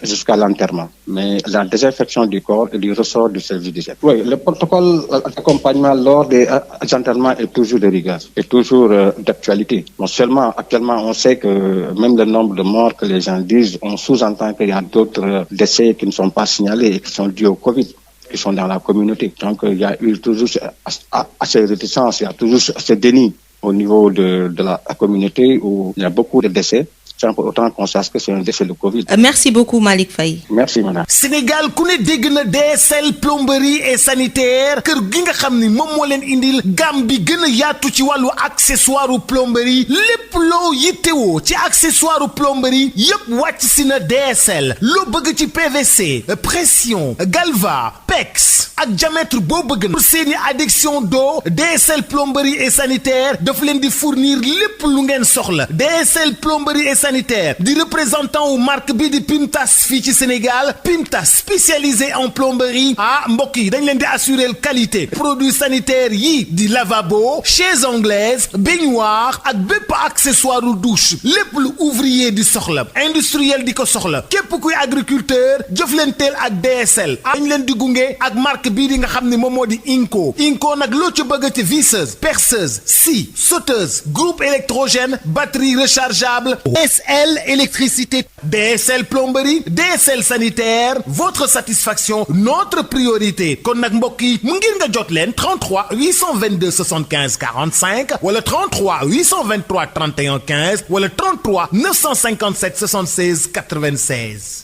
jusqu'à l'enterrement. Mais la désinfection du corps est du ressort du service d'hygiène. Oui, le protocole d'accompagnement lors des enterrements est toujours de rigueur, est toujours d'actualité. Non seulement, actuellement, on sait que même le nombre de morts que les gens disent, on sous-entend qu'il y a d'autres décès qui ne sont pas signalés et qui sont dus au Covid, qui sont dans la communauté. Donc, il y a eu toujours ces réticences, il y a toujours ce déni au niveau de la communauté où il y a beaucoup de décès. Sans pour autant qu'on sache que c'est un décès de Covid. Merci beaucoup Malick Faye. Merci madame. Sénégal ku ne dégg na DSL plomberie et sanitaire kër gi nga xam ni moom moo leen indil gamme bi gën a yaatu ci wàllu accessoire plomberie lépp loo yittewoo ci accessoire plomberie yépp wàcc si na DSL loo bëgg ci PVC pression galva PEX ak diamètre boo bëgg na pour seeni adduction d'eau DSL plomberie et sanitaire daf leen di fournir lépp lu ngeen soxla DSL plomberie et sanitaire di représentant ou marque bi di Pimtas fii ci Sénégal Pimtas spécialisé en plomberie mbokk yi dañ leen di assurer qualité produits sanitaires yi di lavabo chaises anglaises baignoire ak bépp accessoire ou douche lépp lu ouvrier di soxla industriel di ko soxla képp kuy agriculteur jëflanteel ak DSL dañ leen di gunge ak marque bii di nga xam ne moom moo di Inco nag loo ci bëgg ci visseuse perceuse scie sauteuse groupe électrogène batterie rechargeable DSL électricité DSL plomberie DSL sanitaire votre satisfaction notre priorité kon nag mbokk yi mu ngir nga jot leen 33 822 75 45 wala 33 823 31 15 wala 33 957 76 96.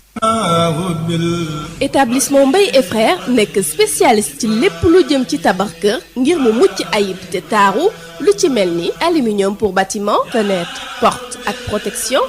Établissement Mbaye et Frères nekk spécialiste ci lépp lu jëm ci tabax kër ngir mu mucc ayib te taaru lu ci mel ni aluminium pour bâtiment fenêtre porte ak protection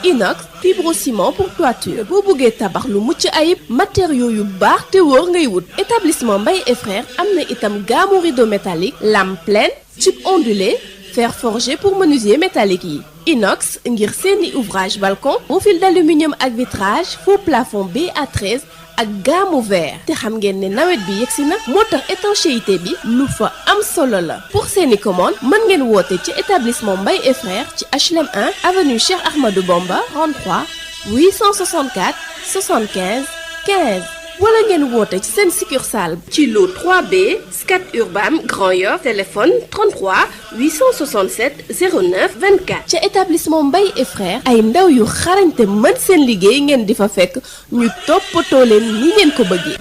inox, fibrociment pour toiture. boo bëggee tabax lu mucc ayib matériaux yu baax te wóor ngay wut. établissement Mbaye et frères am na itam gamme rideau métallique, lame pleine, tube ondulé, fer forgé pour menuisier métallique yi. inox ngir seeni ouvrage balcon, profil d'aluminium ak vitrage, faux plafond BA13 ak gamme vert. te xam ngeen ne nawet bi yegsi na moo tax étanchéité bi lu fa am solo la. pour seeni commande mën ngeen woote ci établissement Mbaye et frères ci HLM 1 avenue Cheikh Ahmadou Bamba 33 864 75 15 wala ngeen woote ci seen succursale ci lot 3B Scat Urbam Grand Yoff téléphone 33 867 09 24. ca établissement Mbaye et frères ay ndaw yu xarañte mën seen liggéey ngeen di fa fekk ñu toppatoo leen ni ngeen ko bëggee.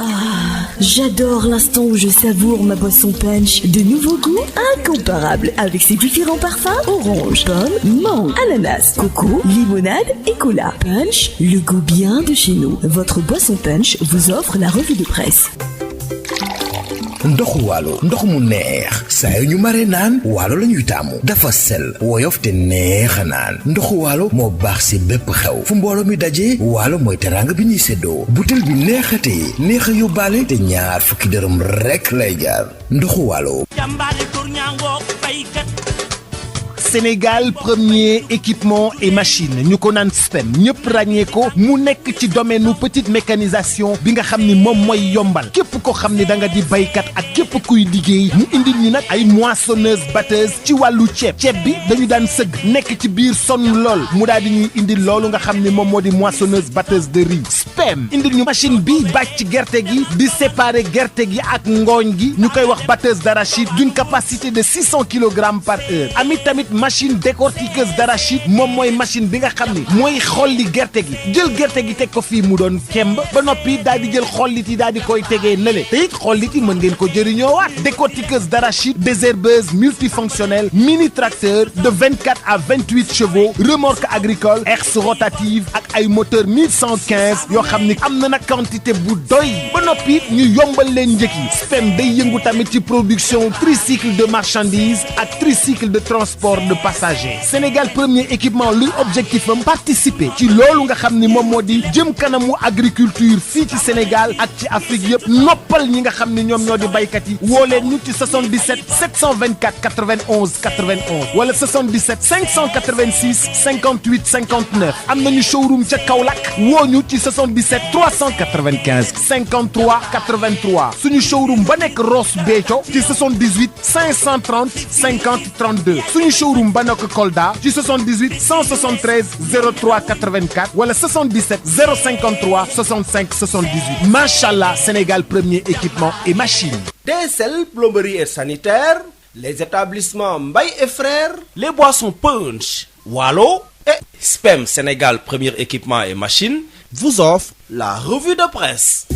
Ah, j'adore l'instant où je savoure ma boisson punch. De nouveaux goûts incomparables avec ses différents parfums: orange, pomme, mangue, ananas, coco, limonade et cola. Punch, le goût bien de chez nous. Votre boisson punch vous offre la revue de presse. ndoxu waalo ndox mu neex saa yu ñu mare naan waalo la ñuy taamu dafa sel woyof te neex a naan ndoxu waalo moo baax si bépp xew fu mbooloo mi daje waalo mooy teraanga bi ñuy séddoo butel bi neexatee neex a yóbbaale te ñaar fukki dërëm rekk lay jaar ndoxu waalo. Sénégal premier équipement et machine ñu ko naan SPEM ñëpp ràññee ko mu nekk ci domaine nu petite mécanisation bi nga xam ni moom mooy yombal képp ko xam ni da nga di baykat ak képp kuy liggéey mu indil ñu nag ay moissonneuse batteuse ci wàllu ceeb bi dañu daan sëgg nekk ci biir sonn lool mu daal di ñuy indil loolu nga xam ni moom moo di moissonneuse batteuse de riz. SPEM indil ñu machine bi bàcc gerte gi di séparer gerte gi ak ngooñ gi ñu koy wax batteuse d'arachide d'une capacité de 600 kg par heure. amit tamit machine décortiqueuse d'arachide moom mooy machine bi nga xam ni mooy xolli gerte gi jël gerte gi teg ko fii mu doon kemb ba noppi daal di jël xollit yi daal di koy tegee nële te it xollit yi mën ngeen ko jëriñoo waat. décortiqueuse d'arachide, désherbeuse multifonctionnelle, mini tracteur de 24 à 28 chevaux, remorque agricole, herse rotative ak ay moteur 1115 yoo xam ni am na nag quantité bu doy ba noppi ñu yombal leen njëkk yi. SPEM day yëngu tamit ci production tricycle de marchandises ak tricycle de transport de passagers. Sénégal premier équipement luy objectif am participer ci loolu nga xam ni moom moo di jëm kanamu agriculture fii ci Sénégal ak ci Afrique yëpp noppal ñi nga xam ni ñoom ñoo di baykat yi woo leen ñu ci 77 724 91 91 wala 77 586 58 59 am nañu showroom ca Kaolack woo ñu ci 77 395 53 83 suñu showroom ba nekk Ross Béthio ci 78 530 50 32 suñu showroom ba nekk Kolda ci 78 173 03 84 wala 77 053 65 78 machallah Sénégal premier équipement et machine. DSL plomberie et sanitaire, les établissements Mbaye et frères, les boissons punch, Waalo et SPEM Sénégal premier équipement et machine vous offrent la revue de presse.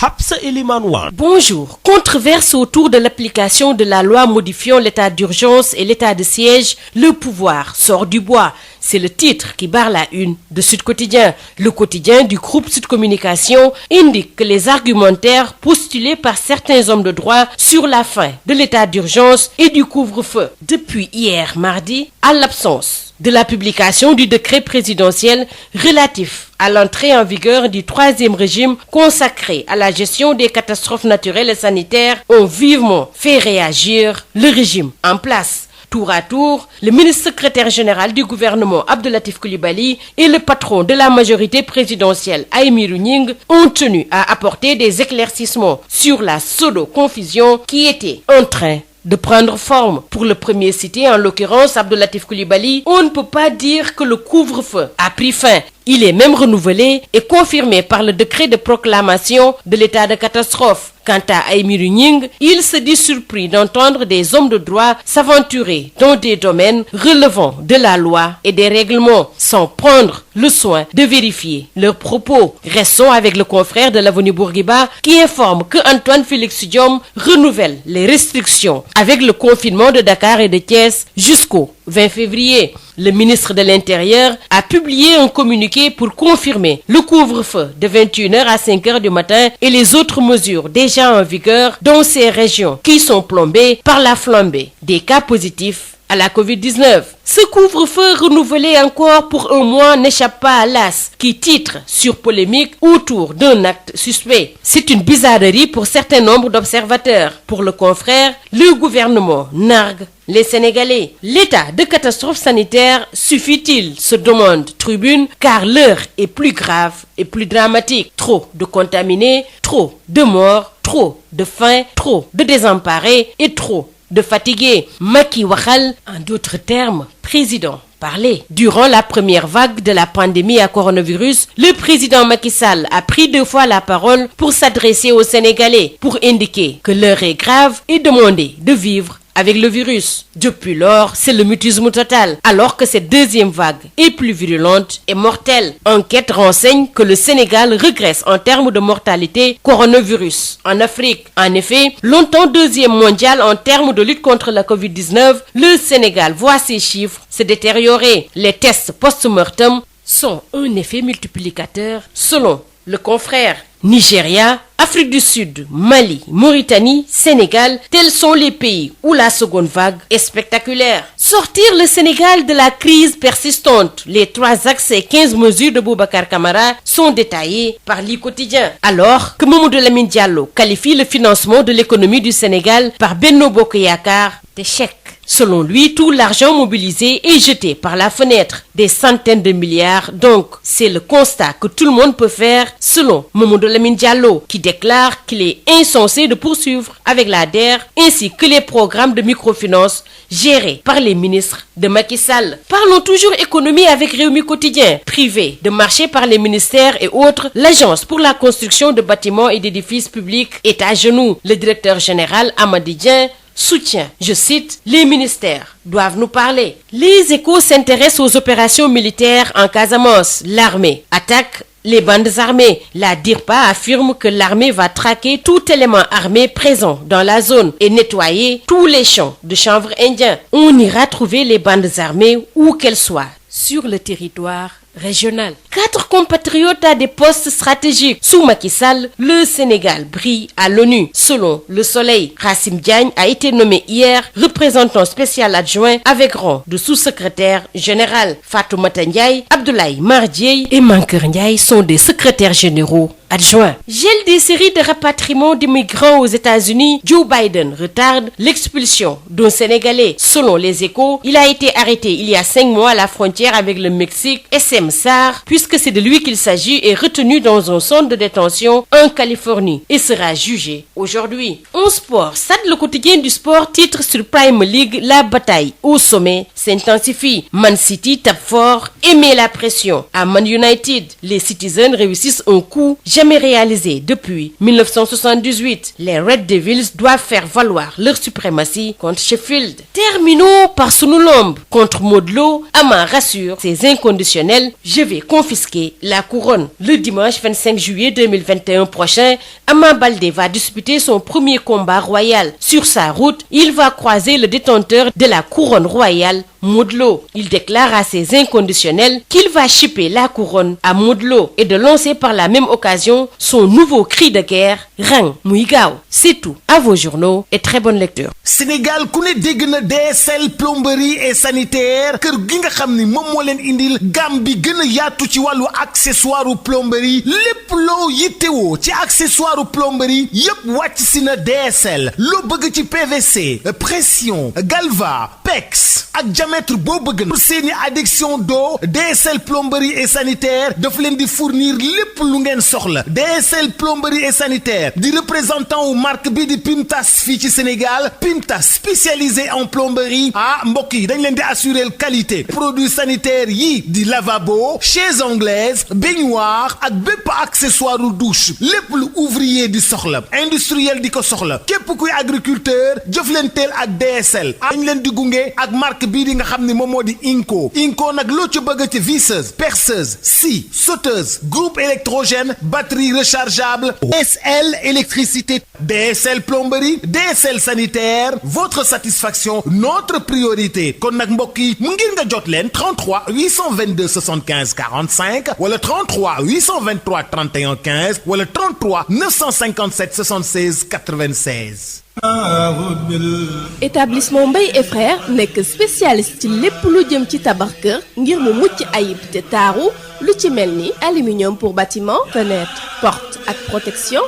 Hapsa Eliman Wan. Bonjour. Controverse autour de l'application de la loi modifiant l'état d'urgence et l'état de siège, le pouvoir sort du bois. C'est le titre qui barre la une de Sud Quotidien. Le quotidien du groupe Sud Communication indique que les argumentaires postulés par certains hommes de droit sur la fin de l'état d'urgence et du couvre-feu depuis hier mardi, à l'absence de la publication du décret présidentiel relatif à l'entrée en vigueur du troisième régime consacré à la gestion des catastrophes naturelles et sanitaires, ont vivement fait réagir le régime en place. Tour à tour, le ministre secrétaire général du gouvernement Abdou Latif Coulibaly et le patron de la majorité présidentielle Aymérou Gningue ont tenu à apporter des éclaircissements sur la pseudo-confusion qui était en train de prendre forme. Pour le premier cité, en l'occurrence Abdou Latif Coulibaly, on ne peut pas dire que le couvre-feu a pris fin. Il est même renouvelé et confirmé par le décret de proclamation de l'état de catastrophe. Quant à Aymérou Gningue, il se dit surpris d'entendre des hommes de droit s'aventurer dans des domaines relevant de la loi et des règlements sans prendre le soin de vérifier leurs propos. Restons avec le confrère de l'Avenue Bourguiba qui informe que Antoine Félix Diome renouvelle les restrictions avec le confinement de Dakar et de Thiès jusqu'au 20 février. Le ministre de l'Intérieur a publié un communiqué pour confirmer le couvre-feu de 21h à 5h du matin et les autres mesures déjà en vigueur dans ces régions qui sont plombées par la flambée des cas positifs à la Covid-19. Ce couvre-feu renouvelé encore pour un mois n'échappe pas à l'AS qui titre sur polémique autour d'un acte suspect. C'est une bizarrerie pour certain nombre d'observateurs. Pour le confrère, le gouvernement nargue les Sénégalais. L'état de catastrophe sanitaire suffit-il, se demande Tribune, car l'heure est plus grave et plus dramatique. Trop de contaminés, trop de morts, trop de faim, trop de désemparés et trop de fatigués. Macky waxal, en d'autres termes, président parlait. Durant la première vague de la pandémie à coronavirus, le président Macky Sall a pris 2 fois la parole pour s'adresser aux Sénégalais, pour indiquer que l'heure est grave et demander de vivre avec le virus. Depuis lors, c'est le mutisme total, alors que cette deuxième vague est plus virulente et mortelle. Enquête renseigne que le Sénégal régresse en termes de mortalité coronavirus en Afrique. En effet, longtemps deuxième mondial en termes de lutte contre la Covid-19, le Sénégal voit ses chiffres se détériorer. Les tests post-mortem sont un effet multiplicateur selon le confrère. Nigeria, Afrique du Sud, Mali, Mauritanie, Sénégal, tels sont les pays où la seconde vague est spectaculaire. Sortir le Sénégal de la crise persistante. Les 3 axes et 15 mesures de Boubacar Camara sont détaillés par l'I Quotidien. Alors que Mamadou Lamine Diallo qualifie le financement de l'économie du Sénégal par Benno Bokk Yakaar d'échec. Selon lui, tout l'argent mobilisé est jeté par la fenêtre, des centaines de milliards. Donc, c'est le constat que tout le monde peut faire selon Mamadou Lamine Diallo, qui déclare qu'il est insensé de poursuivre avec la DER ainsi que les programmes de microfinance gérés par les ministres de Macky Sall. Parlons toujours économie avec Rewmi Quotidien. Privé de marché par les ministères et autres, l'Agence pour la construction de bâtiments et d'édifices publics est à genoux. Le directeur général Amady Dieng soutient, je cite, les ministères doivent nous parler. Les Échos s'intéressent aux opérations militaires en Casamance. L'armée attaque les bandes armées. La DIRPA affirme que l'armée va traquer tout élément armé présent dans la zone et nettoyer tous les champs de chanvre indien. On ira trouver les bandes armées où qu'elles soient sur le territoire régional. 4 compatriotes à des postes stratégiques. Sous Macky Sall, le Sénégal brille à l'ONU. Selon Le Soleil, Rassim Diagne a été nommé hier représentant spécial adjoint avec rang de sous-secrétaire général. Fatoumata Ndiaye, Abdoulaye Mar Dièye et Mankeur Ndiaye sont des secrétaires généraux adjoints. Gel des séries de rapatriement d'immigrants aux États-Unis. Joe Biden retarde l'expulsion d'un Sénégalais. Selon Les Échos, il a été arrêté il y a 5 mois à la frontière avec le Mexique. SM Sarr, puisque c'est de lui qu'il s'agit, est retenu dans un centre de détention en Californie et sera jugé aujourd'hui. En sport, SAD, le quotidien du sport, titre sur Prime League, la bataille au sommet s'intensifie. Man City tape fort et met la pression à Man United. Les Citizens réussissent un coup jamais réalisé depuis 1978. Les Red Devils doivent faire valoir leur suprématie contre Sheffield. Terminons par Sunu Lamb contre Modou Lo. Ama rassure ses inconditionnels, je vais confisquer la couronne. Le dimanche 25 juillet 2021 prochain, Ama Baldé va disputer son premier combat royal. Sur sa route, il va croiser le détenteur de la couronne royale, Modou Lo. Il déclare à ses inconditionnels qu'il va chipper la couronne à Modou Lo et de lancer par la même occasion son nouveau cri de guerre, Rang muy gaaw. C'est tout. À vos journaux et très bonne lecture. Sénégal ku ne dégg na DSL plomberie et sanitaire kër gi nga xam ni moom moo leen indil gam bi gën a yaatu ci wàllu accessoire plomberie lépp loo yittewoo ci accessoire plomberie yépp wàcc si na DSL loo bëgg ci PVC pression galva PEX ak diamètre boo bëgg pour seeni adduction d'eau DSL plomberie et sanitaire daf leen di fournir lépp lu ngeen soxla. DSL plomberie et sanitaire di représentant wu marque bi di Pimtas fii ci Sénégal. Pimtas spécialisé en plomberie mbokk yi dañ leen di assurer qualité produits sanitaires yi di lavabo chaises anglaises baignoire ak bépp accessoire u douche lépp lu ouvrier di soxla industriel di ko soxla képp kuy agriculteur jëflanteel ak DSL dañ leen di gunge gunge ak marque bii di nga xam ni moom moo di Inco nag loo ci bëgg ci visseuse perceuse scie sauteuse groupe électrogène batterie rechargeable DSL électricité DSL plomberie DSL sanitaire votre satisfaction notre priorité kon nag mbokk yi mu ngir nga jot leen 33 822 75 45 wala 33 823 31 15 wala 33 957 76 96. établissement Mbaye et frères nekk spécialiste ci lépp lu jëm ci tabax kër ngir mu mucc ayib te taaru lu ci mel ni aluminium pour bâtiment fenêtre porte ak protection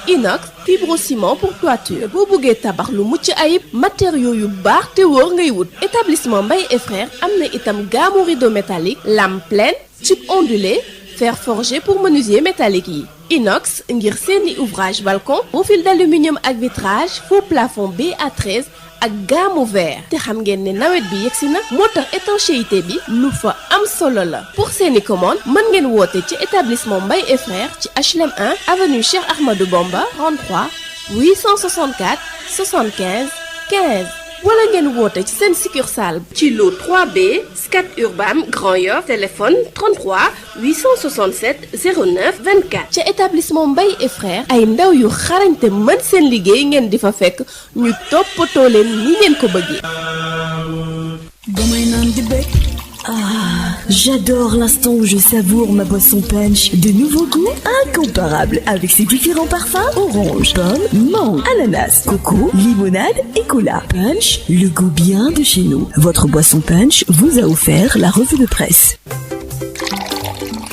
inox fibrociment pour toiture boo bëggee tabax lu mucc ayib matériaux yu baax te wóor ngay wut établissement Mbaye et frères am na itam gamme rideau métallique lame pleine tube ondulé fer forgé pour menuisier métallique yi inox ngir seeni ouvrage balcon profil d'aluminium ak vitrage faux plafond BA13 ak gamme verre te xam ngeen ne nawet bi yegsi na moo tax étanchéité bi lu fa am solo la pour seeni commande mën ngeen woote ci établissement Mbaye et frères ci HLM 1 avenue Cheikh Ahmadou Bamba 33 864 75 15 wala ngeen woote ci seen succursale ci lot 3B Scat Urbam Grand Yoff téléphone 33 867 09 24 ca établissement Mbaye et frères ay ndaw yu xarañte mën seen liggéey ngeen di fa fekk ñu toppatoo leen ni ngeen ko bëggee. Ah, j'adore l'instant où je savoure ma boisson punch. De nouveaux goûts incomparables avec ses différents parfums orange, pomme, mangue, ananas, coco, limonade et cola. Punch, le goût bien de chez nous. Votre boisson punch vous a offert la revue de presse.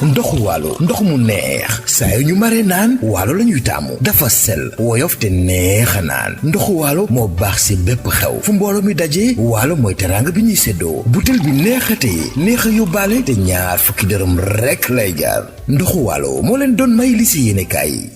ndoxu waalo ndox mu neex saa yu ñu mare naan waalo la ñuy taamu dafa sel woyof te neex a naan ndoxu waalo moo baax si bépp xew fu mbooloo mi dajee waalo mooy teraanga bi ñuy séddoo butel bi neexatee neex a yóbbaale te ñaar fukki dërëm rekk lay jaar ndoxu waalo moo leen doon may li si yéene kaay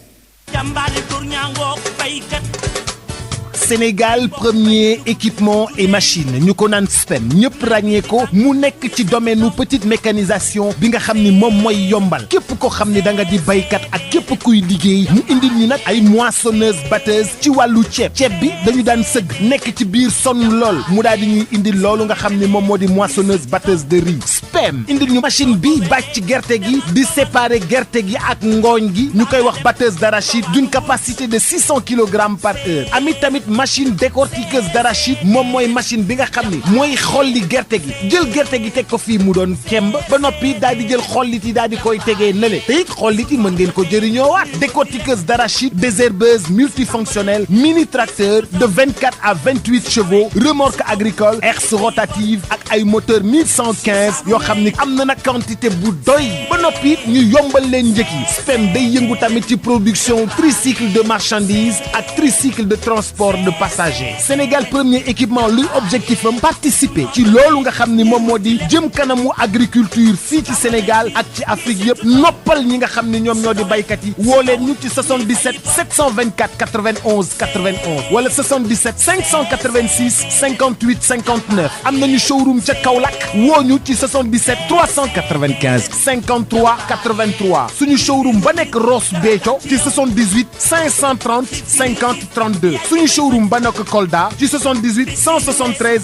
Sénégal premier équipement et machine ñu ko naan SPEM ñëpp ràññee ko mu nekk ci domaine nu petite mécanisation bi nga xam ni moom mooy yombal képp ko xam ni da nga di baykat ak képp kuy liggéey mu indil ñu nag ay moissonneuse batteuse ci wàllu ceeb bi dañu daan sëgg nekk ci biir sonn lool mu daal di ñuy indil loolu nga xam ni moom moo di moissonneuse batteuse de riz SPEM indil ñu machine bi bàcc gerte gi di séparer gerte gi ak ngooñ gi ñu koy wax batteuse d'arachide d'une capacité de 600 kilogrammes par heure amit tamit machine décortiqueuse d'arachide moom mooy machine bi nga xam ni mooy xolli gerte gi jël gerte gi teg ko fii mu doon kemb ba noppi daal di jël xollit yi daal di koy tegee nële te it xollit yi mën ngeen ko jëriñoowaat décortiqueuse d'arachide désherbeuse multifonctionnelle mini tracteur de 24 à 28 chevaux remorque agricole herse rotative ak ay moteur 1115 yoo xam ni am na nag quantité bu doy ba noppi ñu yombal leen njëkk yi SPEM day yëngu tamit ci production tricycle de marchandises ak tricycle de transport de passagers Sénégal premier équipement luy objectif am participer ci loolu nga xam ni moom moo di jëm kanamu agriculture fii ci Sénégal ak ci Afrique yëpp noppal ñi nga xam ni ñoom ñoo di baykat yi woo leen ñu ci 77 724 91 91 wala 77 586 58 59 am nañu showroom ca Kaolack woo ñu ci 77 395 53 83 suñu showroom ba nekk Ross Béthio ci 78 530 50 32 suñu showroom ba nekk Kolda ci 78 173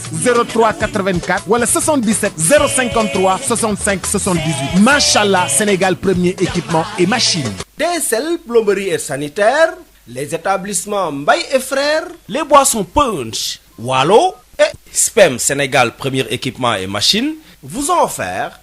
03 84 wala 77 053 65 78 machallah Sénégal premier équipement et machine. DSL plomberie et sanitaire, les établissements Mbaye et frères, les boissons Punch, Wallo et SPEM Sénégal premier équipement et machine vous ont offert